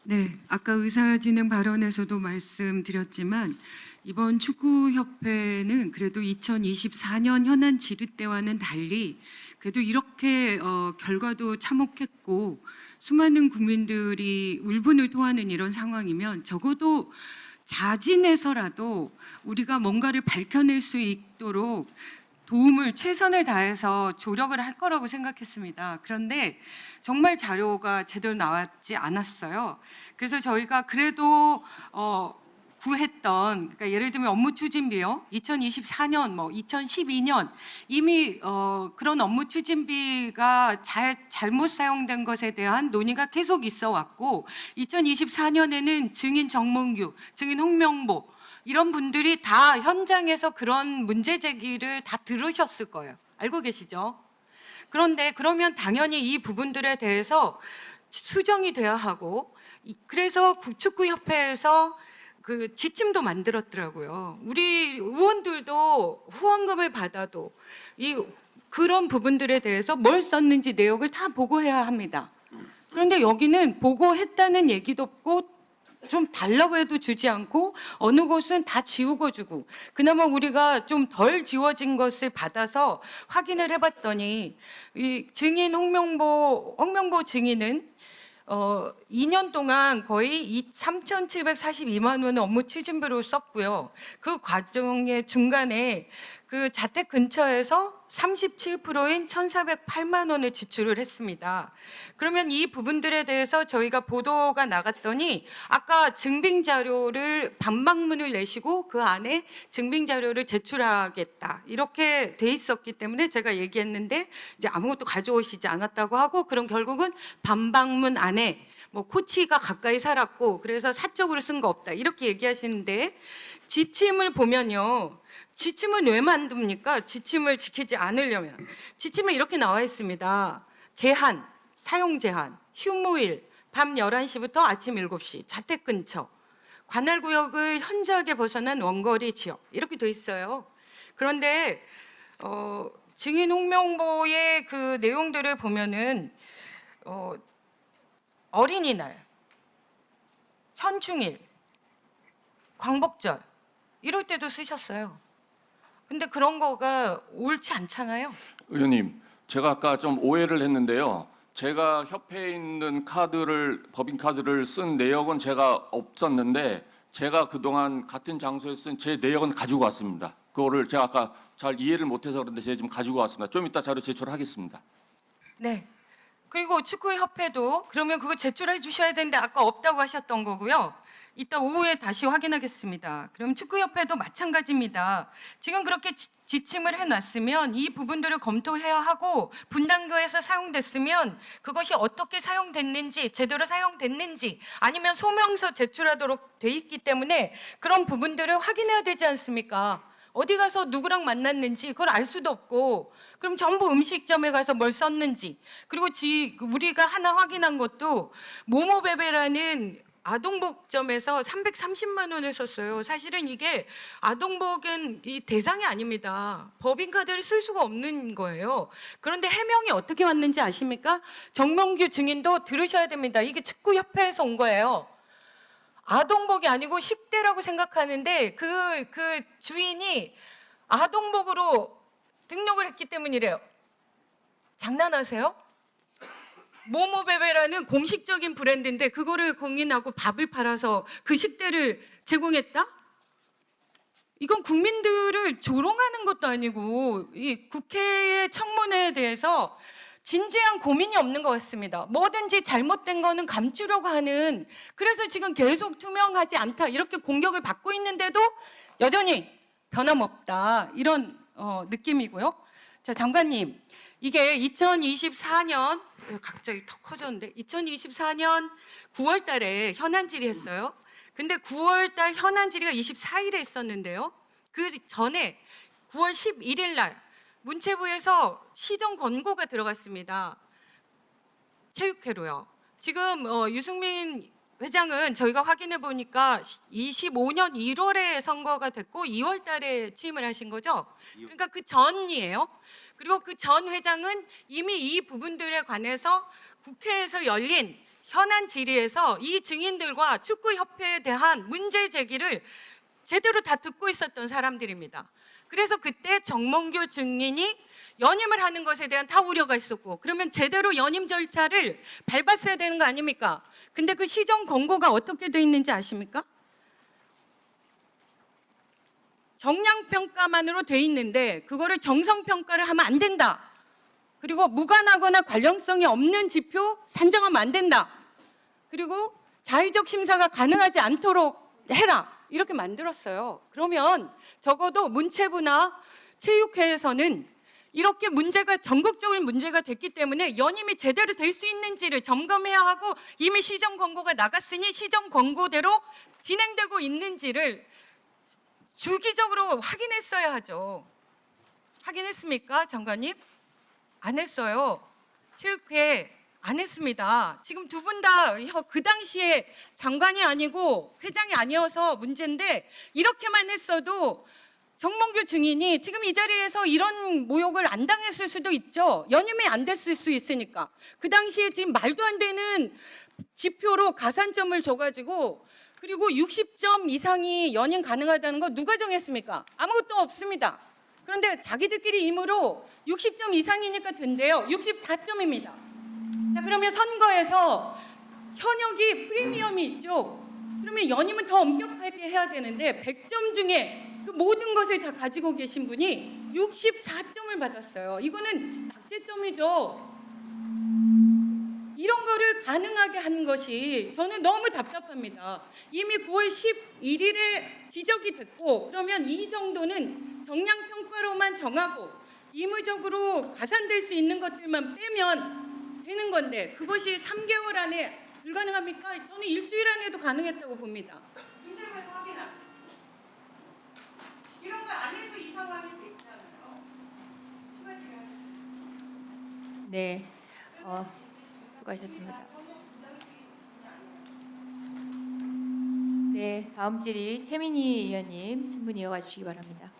네, 아까 의사진행 발언에서도 말씀드렸지만 이번 축구협회는 그래도 2024년 현안 질의 때와는 달리 그래도 이렇게 결과도 참혹했고 수많은 국민들이 울분을 토하는 이런 상황이면 적어도 자진해서라도 우리가 뭔가를 밝혀낼 수 있도록 도움을 최선을 다해서 조력을 할 거라고 생각했습니다. 그런데 정말 자료가 제대로 나왔지 않았어요. 그래서 저희가 그래도 구했던, 그러니까 예를 들면 업무 추진비요, 2024년, 2012년 이미 그런 업무 추진비가 잘못 사용된 것에 대한 논의가 계속 있어 왔고, 2024년에는 증인 정몽규, 증인 홍명보 이런 분들이 다 현장에서 그런 문제 제기를 다 들으셨을 거예요. 알고 계시죠? 그런데 그러면 당연히 이 부분들에 대해서 수정이 돼야 하고, 그래서 축구협회에서 그 지침도 만들었더라고요. 우리 의원들도 후원금을 받아도 그런 부분들에 대해서 뭘 썼는지 내역을 다 보고해야 합니다. 그런데 여기는 보고했다는 얘기도 없고 좀 달라고 해도 주지 않고 어느 곳은 다 지우고 주고, 그나마 우리가 좀 덜 지워진 것을 받아서 확인을 해봤더니 이 증인 홍명보 증인은 2년 동안 거의 3,742만 원의 업무 추진비로 썼고요. 그 과정의 중간에 그 자택 근처에서 37%인 1,408만 원을 지출을 했습니다. 그러면 이 부분들에 대해서 저희가 보도가 나갔더니 아까 증빙 자료를 반박문을 내시고 그 안에 증빙 자료를 제출하겠다 이렇게 돼 있었기 때문에 제가 얘기했는데 이제 아무것도 가져오시지 않았다고 하고, 그럼 결국은 반박문 안에 코치가 가까이 살았고 그래서 사적으로 쓴 거 없다 이렇게 얘기하시는데, 지침을 보면요. 지침은 왜 만듭니까? 지침을 지키지 않으려면. 지침에 이렇게 나와 있습니다. 제한, 사용 제한, 휴무일, 밤 11시부터 아침 7시, 자택 근처, 관할 구역을 현저하게 벗어난 원거리 지역 이렇게 돼 있어요. 그런데 증인 홍명보의 그 내용들을 보면은 어린이날, 현충일, 광복절 이럴 때도 쓰셨어요. 근데 그런 거가 옳지 않잖아요. 의원님, 제가 아까 좀 오해를 했는데요. 제가 협회에 있는 법인 카드를 쓴 내역은 제가 없었는데, 제가 그동안 같은 장소에 쓴 제 내역은 가지고 왔습니다. 그거를 제가 아까 잘 이해를 못해서 그런데 제가 지금 가지고 왔습니다. 좀 이따 자료 제출하겠습니다. 네. 그리고 축구협회도 그러면 그거 제출해 주셔야 되는데 아까 없다고 하셨던 거고요. 이따 오후에 다시 확인하겠습니다. 그럼 축구협회도 마찬가지입니다. 지금 그렇게 지침을 해놨으면 이 부분들을 검토해야 하고, 분당교에서 사용됐으면 그것이 어떻게 사용됐는지, 제대로 사용됐는지, 아니면 소명서 제출하도록 돼 있기 때문에 그런 부분들을 확인해야 되지 않습니까? 어디 가서 누구랑 만났는지 그걸 알 수도 없고, 그럼 전부 음식점에 가서 뭘 썼는지, 그리고 우리가 하나 확인한 것도 모모베베라는 아동복점에서 330만 원을 썼어요. 사실은 이게 아동복은 이 대상이 아닙니다. 법인카드를 쓸 수가 없는 거예요. 그런데 해명이 어떻게 왔는지 아십니까? 정명규 증인도 들으셔야 됩니다. 이게 축구협회에서 온 거예요. 아동복이 아니고 식대라고 생각하는데 그 주인이 아동복으로 등록을 했기 때문이래요. 장난하세요? 모모베베라는 공식적인 브랜드인데 그거를 공인하고 밥을 팔아서 그 식대를 제공했다? 이건 국민들을 조롱하는 것도 아니고 이 국회의 청문회에 대해서 진지한 고민이 없는 것 같습니다. 뭐든지 잘못된 거는 감추려고 하는, 그래서 지금 계속 투명하지 않다 이렇게 공격을 받고 있는데도 여전히 변함없다 이런 느낌이고요. 자, 장관님, 이게 2024년 갑자기 턱 커졌는데 2024년 9월 달에 현안 질의했어요. 근데 9월 달 현안 질의가 24일에 있었는데요. 그 전에 9월 11일 날 문체부에서 시정 권고가 들어갔습니다. 체육회로요. 지금 유승민 회장은 저희가 확인해 보니까 25년 1월에 선거가 됐고 2월 달에 취임을 하신 거죠. 그러니까 그 전이에요. 그리고 그 전 회장은 이미 이 부분들에 관해서 국회에서 열린 현안 질의에서 이 증인들과 축구협회에 대한 문제 제기를 제대로 다 듣고 있었던 사람들입니다. 그래서 그때 정몽규 증인이 연임을 하는 것에 대한 다 우려가 있었고, 그러면 제대로 연임 절차를 밟았어야 되는 거 아닙니까? 근데 그 시정 권고가 어떻게 돼 있는지 아십니까? 정량평가만으로 돼 있는데 그거를 정성평가를 하면 안 된다. 그리고 무관하거나 관련성이 없는 지표 산정하면 안 된다. 그리고 자의적 심사가 가능하지 않도록 해라. 이렇게 만들었어요. 그러면 적어도 문체부나 체육회에서는 이렇게 문제가 전국적으로 문제가 됐기 때문에 연임이 제대로 될 수 있는지를 점검해야 하고, 이미 시정 권고가 나갔으니 시정 권고대로 진행되고 있는지를 주기적으로 확인했어야 하죠. 확인했습니까, 장관님? 안 했어요. 체육회 안 했습니다. 지금 두 분 다 그 당시에 장관이 아니고 회장이 아니어서 문제인데, 이렇게만 했어도 정몽규 증인이 지금 이 자리에서 이런 모욕을 안 당했을 수도 있죠. 연임이 안 됐을 수 있으니까. 그 당시에 지금 말도 안 되는 지표로 가산점을 줘가지고, 그리고 60점 이상이 연임 가능하다는 거 누가 정했습니까? 아무것도 없습니다. 그런데 자기들끼리 임으로 60점 이상이니까 된대요. 64점입니다. 자, 그러면 선거에서 현역이 프리미엄이 있죠. 그러면 연임은 더 엄격하게 해야 되는데 100점 중에 그 모든 것을 다 가지고 계신 분이 64점을 받았어요. 이거는 낙제점이죠. 이런 거를 가능하게 하는 것이 저는 너무 답답합니다. 이미 9월 11일에 지적이 됐고, 그러면 이 정도는 정량평가로만 정하고 의무적으로 가산될 수 있는 것들만 빼면 되는 건데, 그것이 3개월 안에 불가능합니까? 저는 일주일 안에도 가능했다고 봅니다. 문제를 확인하. 이런 거 안 해서 이 상황이 됐잖아요. 수고하세요. 네, 수고하셨습니다. 네, 다음 질의 최민희 의원님 신분 이어가 주시기 바랍니다.